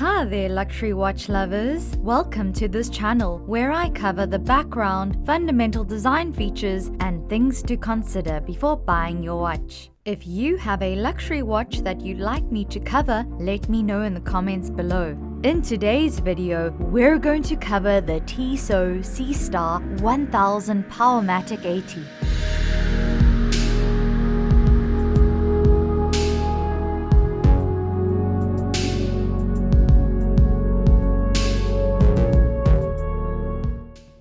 Hi there luxury watch lovers, welcome to this channel where I cover the background, fundamental design features and things to consider before buying your watch. If you have a luxury watch that you'd like me to cover, let me know in the comments below. In today's video, we're going to cover the Tissot Seastar 1000 Powermatic 80.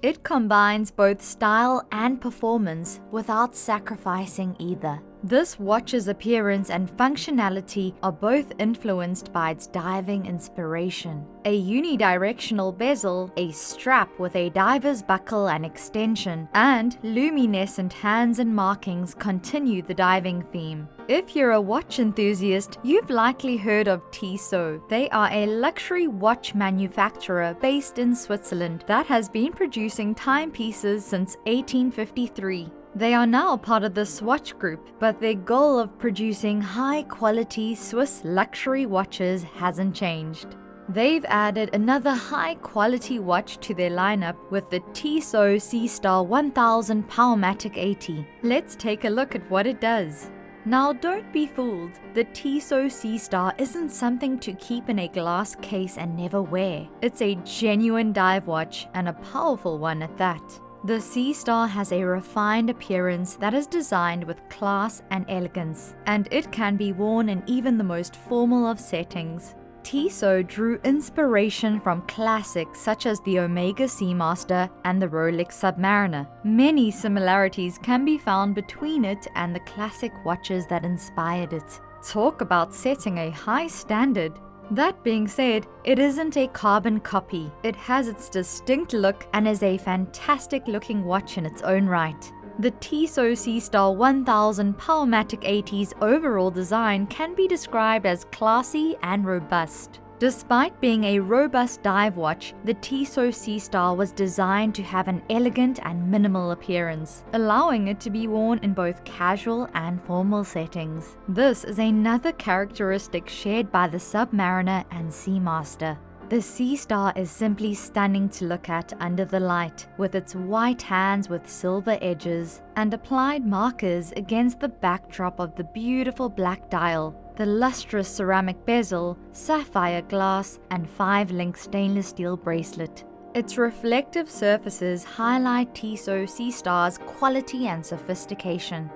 It combines both style and performance without sacrificing either. This watch's appearance and functionality are both influenced by its diving inspiration. A unidirectional bezel, a strap with a diver's buckle and extension, and luminescent hands and markings continue the diving theme. If you're a watch enthusiast, you've likely heard of Tissot. They are a luxury watch manufacturer based in Switzerland that has been producing timepieces since 1853. They are now part of the Swatch Group, but their goal of producing high-quality Swiss luxury watches hasn't changed. They've added another high-quality watch to their lineup with the Tissot Seastar 1000 Powermatic 80. Let's take a look at what it does. Now don't be fooled, the Tissot Seastar isn't something to keep in a glass case and never wear. It's a genuine dive watch, and a powerful one at that. The Seastar has a refined appearance that is designed with class and elegance, and it can be worn in even the most formal of settings. Tissot drew inspiration from classics such as the Omega Seamaster and the Rolex Submariner. Many similarities can be found between it and the classic watches that inspired it. Talk about setting a high standard! That being said, it isn't a carbon copy. It has its distinct look and is a fantastic looking watch in its own right. The Tissot Seastar 1000 Powermatic 80's overall design can be described as classy and robust. Despite being a robust dive watch, the Tissot Seastar was designed to have an elegant and minimal appearance, allowing it to be worn in both casual and formal settings. This is another characteristic shared by the Submariner and Seamaster. The Seastar is simply stunning to look at under the light, with its white hands with silver edges and applied markers against the backdrop of the beautiful black dial, the lustrous ceramic bezel, sapphire glass, and 5-link stainless steel bracelet. Its reflective surfaces highlight Tissot Seastar's quality and sophistication.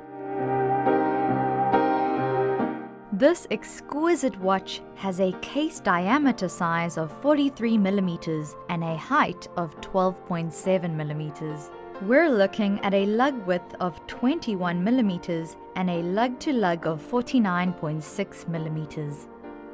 This exquisite watch has a case diameter size of 43 mm and a height of 12.7 mm. We're looking at a lug width of 21 mm and a lug-to-lug of 49.6 mm.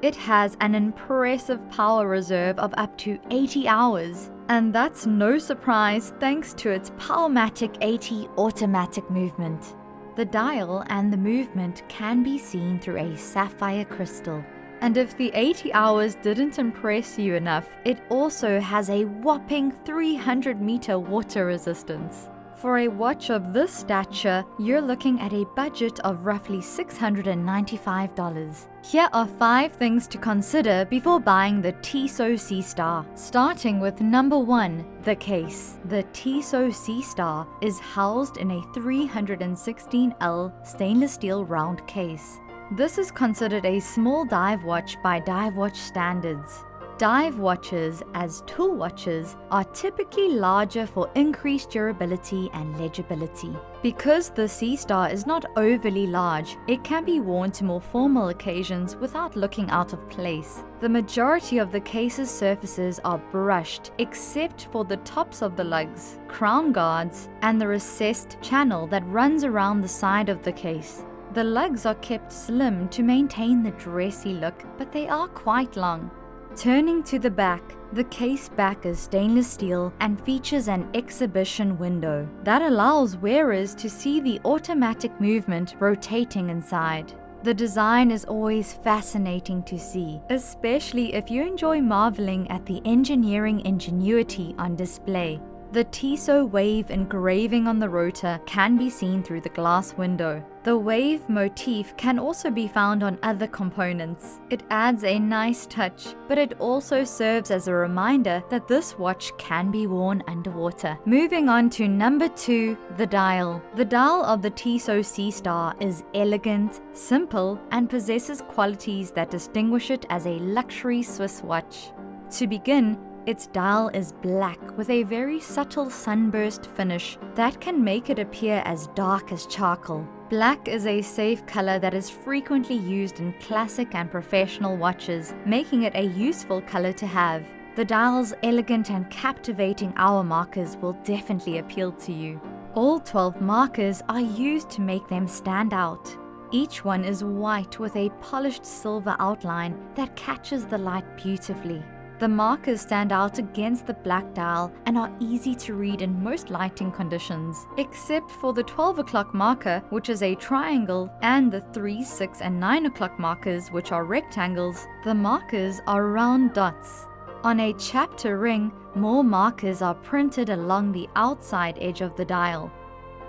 It has an impressive power reserve of up to 80 hours, and that's no surprise thanks to its Powermatic 80 automatic movement. The dial and the movement can be seen through a sapphire crystal. And if the 80 hours didn't impress you enough, it also has a whopping 300-meter water resistance. For a watch of this stature, you're looking at a budget of roughly $695. Here are 5 things to consider before buying the Tissot Seastar. Starting with number 1, the case. The Tissot Seastar is housed in a 316L stainless steel round case. This is considered a small dive watch by dive watch standards. Dive watches, as tool watches, are typically larger for increased durability and legibility. Because the Seastar is not overly large, it can be worn to more formal occasions without looking out of place. The majority of the case's surfaces are brushed, except for the tops of the lugs, crown guards, and the recessed channel that runs around the side of the case. The lugs are kept slim to maintain the dressy look, but they are quite long. Turning to the back, the case back is stainless steel and features an exhibition window that allows wearers to see the automatic movement rotating inside. The design is always fascinating to see, especially if you enjoy marveling at the engineering ingenuity on display. The Tissot wave engraving on the rotor can be seen through the glass window. The wave motif can also be found on other components. It adds a nice touch, but it also serves as a reminder that this watch can be worn underwater. Moving on to number 2, the dial. The dial of the Tissot Seastar is elegant, simple, and possesses qualities that distinguish it as a luxury Swiss watch. To begin, its dial is black with a very subtle sunburst finish that can make it appear as dark as charcoal. Black is a safe color that is frequently used in classic and professional watches, making it a useful color to have. The dial's elegant and captivating hour markers will definitely appeal to you. All 12 markers are used to make them stand out. Each one is white with a polished silver outline that catches the light beautifully. The markers stand out against the black dial and are easy to read in most lighting conditions, except for the 12 o'clock marker, which is a triangle, and the 3, 6, and 9 o'clock markers, which are rectangles. The markers are round dots. On a chapter ring, more markers are printed along the outside edge of the dial.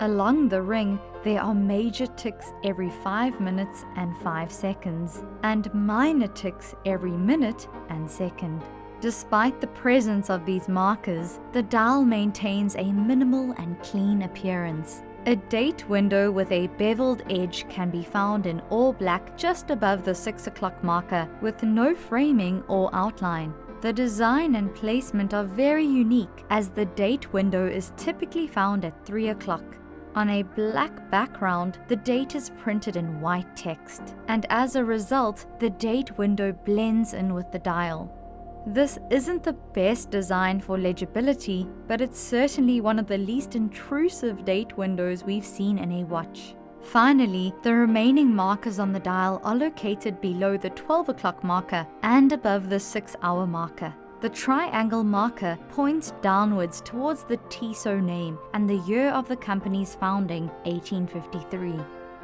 Along the ring, there are major ticks every 5 minutes and 5 seconds, and minor ticks every minute and second. Despite the presence of these markers, the dial maintains a minimal and clean appearance. A date window with a beveled edge can be found in all black just above the 6 o'clock marker, with no framing or outline. The design and placement are very unique, as the date window is typically found at 3 o'clock. On a black background, the date is printed in white text, and as a result, the date window blends in with the dial. This isn't the best design for legibility, but it's certainly one of the least intrusive date windows we've seen in a watch. Finally, the remaining markers on the dial are located below the 12 o'clock marker and above the 6-hour marker. The triangle marker points downwards towards the Tissot name and the year of the company's founding, 1853.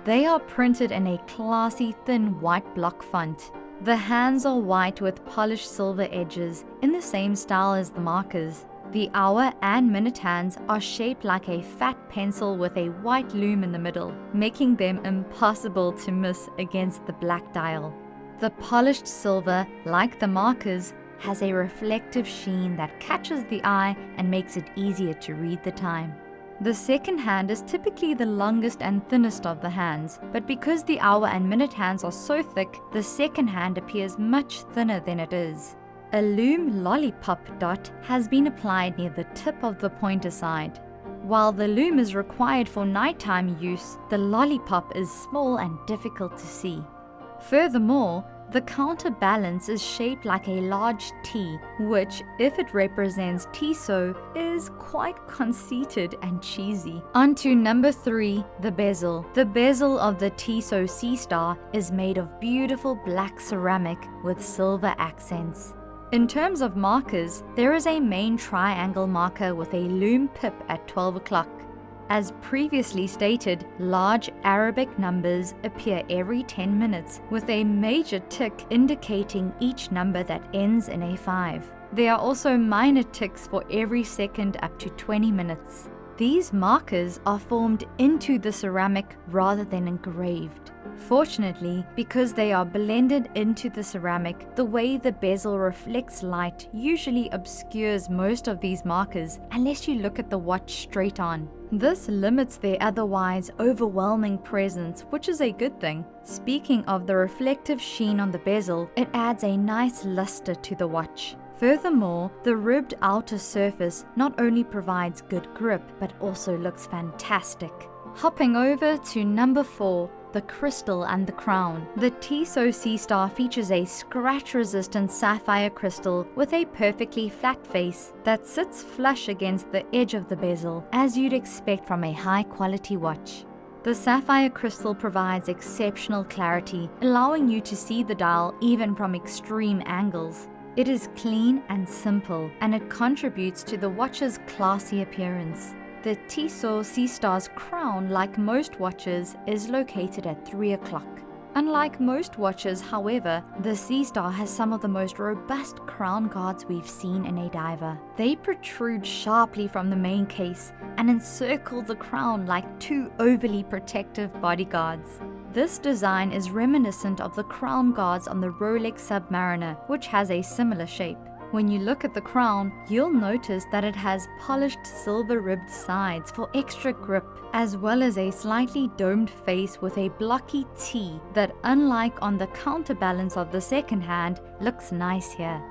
They are printed in a classy thin white block font. The hands are white with polished silver edges in the same style as the markers. The hour and minute hands are shaped like a fat pencil with a white loom in the middle, making them impossible to miss against the black dial. The polished silver, like the markers, has a reflective sheen that catches the eye and makes it easier to read the time. The second hand is typically the longest and thinnest of the hands, but because the hour and minute hands are so thick, the second hand appears much thinner than it is. A loom lollipop dot has been applied near the tip of the pointer side. While the loom is required for nighttime use, the lollipop is small and difficult to see. Furthermore, the counterbalance is shaped like a large T, which, if it represents Tissot, is quite conceited and cheesy. On to number 3, the bezel. The bezel of the Tissot Seastar is made of beautiful black ceramic with silver accents. In terms of markers, there is a main triangle marker with a loom pip at 12 o'clock. As previously stated, large Arabic numbers appear every 10 minutes, with a major tick indicating each number that ends in a 5. There are also minor ticks for every second up to 20 minutes. These markers are formed into the ceramic rather than engraved. Fortunately, because they are blended into the ceramic, the way the bezel reflects light usually obscures most of these markers unless you look at the watch straight on. This limits their otherwise overwhelming presence, which is a good thing. Speaking of the reflective sheen on the bezel, it adds a nice luster to the watch. Furthermore, the ribbed outer surface not only provides good grip, but also looks fantastic. Hopping over to number 4, the crystal and the crown. The Tissot Seastar features a scratch-resistant sapphire crystal with a perfectly flat face that sits flush against the edge of the bezel, as you'd expect from a high-quality watch. The sapphire crystal provides exceptional clarity, allowing you to see the dial even from extreme angles. It is clean and simple, and it contributes to the watch's classy appearance. The Tissot Seastar's crown, like most watches, is located at 3 o'clock. Unlike most watches, however, the Seastar has some of the most robust crown guards we've seen in a diver. They protrude sharply from the main case and encircle the crown like two overly protective bodyguards. This design is reminiscent of the crown guards on the Rolex Submariner, which has a similar shape. When you look at the crown, you'll notice that it has polished silver-ribbed sides for extra grip, as well as a slightly domed face with a blocky T that, unlike on the counterbalance of the second hand, looks nice here.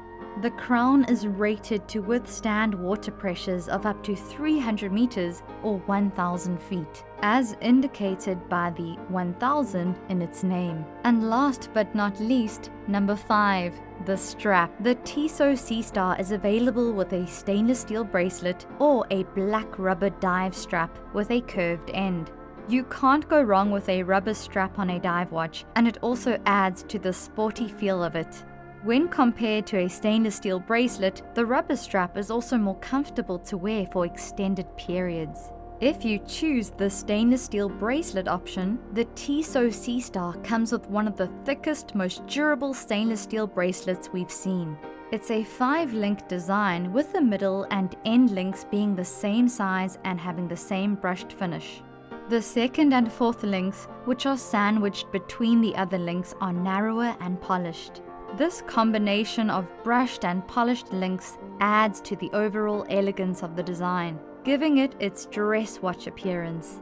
The crown is rated to withstand water pressures of up to 300 meters or 1,000 feet, as indicated by the 1,000 in its name. And last but not least, number 5, the strap. The Tissot Seastar is available with a stainless steel bracelet or a black rubber dive strap with a curved end. You can't go wrong with a rubber strap on a dive watch, and it also adds to the sporty feel of it. When compared to a stainless steel bracelet, the rubber strap is also more comfortable to wear for extended periods. If you choose the stainless steel bracelet option, the Tissot Seastar comes with one of the thickest, most durable stainless steel bracelets we've seen. It's a 5-link design with the middle and end links being the same size and having the same brushed finish. The second and fourth links, which are sandwiched between the other links, are narrower and polished. This combination of brushed and polished links adds to the overall elegance of the design, giving it its dress watch appearance.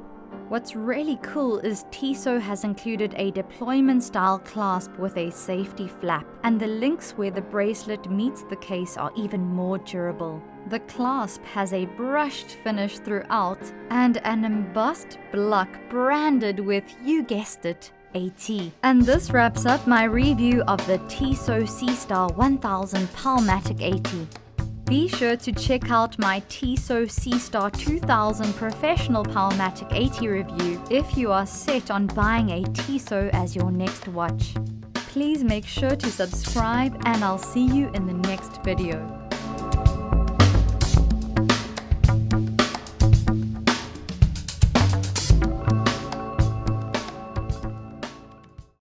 What's really cool is Tissot has included a deployment-style clasp with a safety flap, and the links where the bracelet meets the case are even more durable. The clasp has a brushed finish throughout and an embossed block branded with, you guessed it, AT. And this wraps up my review of the Tissot Seastar 1000 Powermatic 80. Be sure to check out my Tissot Seastar 2000 Professional Powermatic 80 review if you are set on buying a Tissot as your next watch. Please make sure to subscribe, and I'll see you in the next video.